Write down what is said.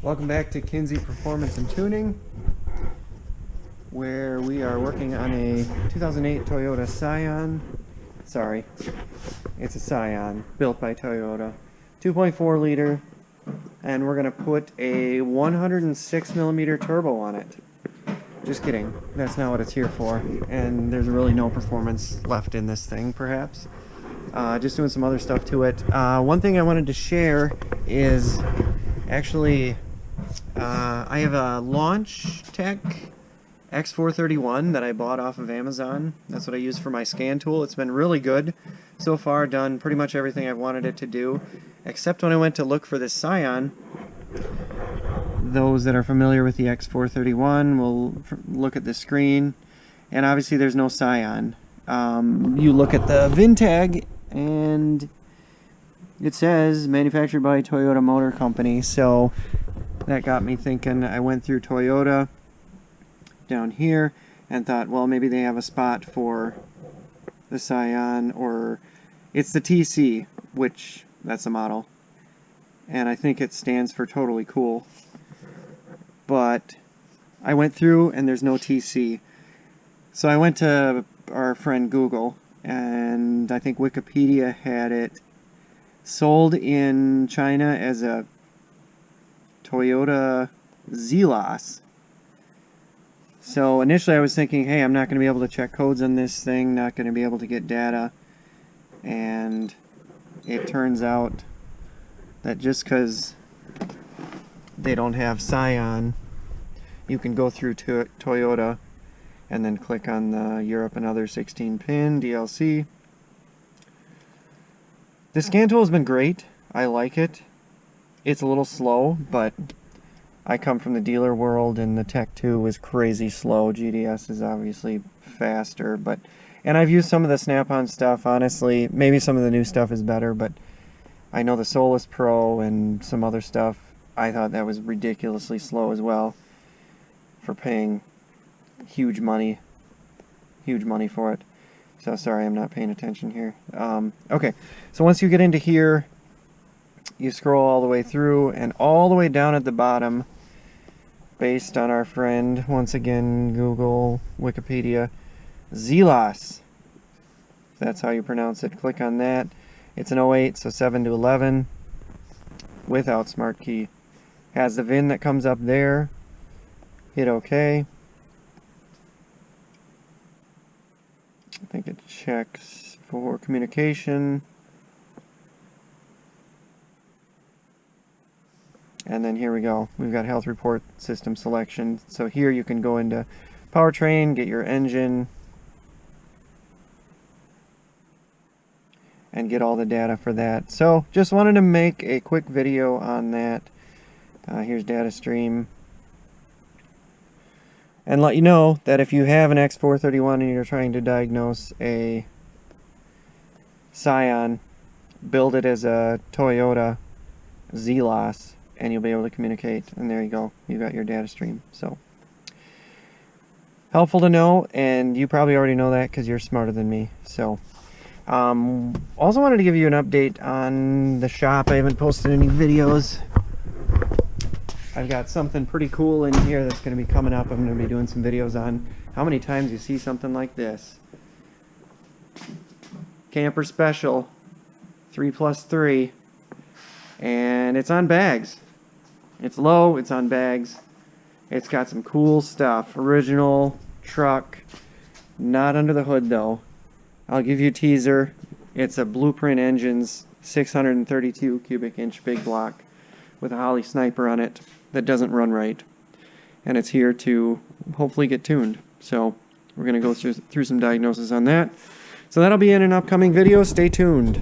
Welcome back to Kinsey Performance and Tuning, where we are working on a 2008 Toyota Scion. Sorry, it's a Scion built by Toyota, 2.4 liter, and we're going to put a 106 millimeter turbo on it. Just kidding, that's not what it's here for, and there's really no performance left in this thing, perhaps. Just doing some other stuff to it. One thing I wanted to share is actually I have a Launch Tech X431 that I bought off of Amazon. That's what I use for my scan tool. It's been really good so far, done pretty much everything I've wanted it to do, except when I went to look for this Scion. Those that are familiar with the X431 will look at the screen, and obviously there's no Scion. You look at the VIN tag and it says manufactured by Toyota Motor Company, so that got me thinking. I went through Toyota down here and thought, well, maybe they have a spot for the Scion, or it's the TC, which that's the model, and I think it stands for totally cool. But I went through and there's no TC, so I went to our friend Google, and I think Wikipedia had it sold in China as a Toyota Zelos. So initially I was thinking, hey, I'm not going to be able to check codes on this thing, not going to be able to get data, and it turns out that just because they don't have Scion, you can go through to Toyota and then click on the Europe and other 16-pin DLC. The scan tool has been great. I like it. It's a little slow, but I come from the dealer world and the Tech 2 was crazy slow. GDS is obviously faster, and I've used some of the Snap-on stuff. Honestly, maybe some of the new stuff is better, but I know the Solus Pro and some other stuff, I thought that was ridiculously slow as well for paying huge money for it. So sorry, I'm not paying attention here. Okay, so once you get into here, you scroll all the way through, and all the way down at the bottom, based on our friend, once again, Google, Wikipedia, Zelos. That's how you pronounce it. Click on that. It's an 08, so 7 to 11, without smart key. Has the VIN that comes up there. Hit OK. I think it checks for communication. And then here we go. We've got health report system selection. So here you can go into powertrain, get your engine, and get all the data for that. So just wanted to make a quick video on that. Here's data stream. And let you know that if you have an X431 and you're trying to diagnose a Scion, build it as a Toyota Zelos, and you'll be able to communicate. And there you go. You got your data stream. So helpful to know, and you probably already know that because you're smarter than me. So also wanted to give you an update on the shop. I haven't posted any videos. I've got something pretty cool in here that's going to be coming up. I'm going to be doing some videos on how many times you see something like this. Camper Special 3+3, and it's on bags. It's low, it's on bags. It's got some cool stuff. Original truck, not under the hood though. I'll give you a teaser. It's a Blueprint Engines 632 cubic inch big block with a Holly Sniper on it that doesn't run right, and it's here to hopefully get tuned. So we're going to go through some diagnosis on that. So that'll be in an upcoming video. Stay tuned.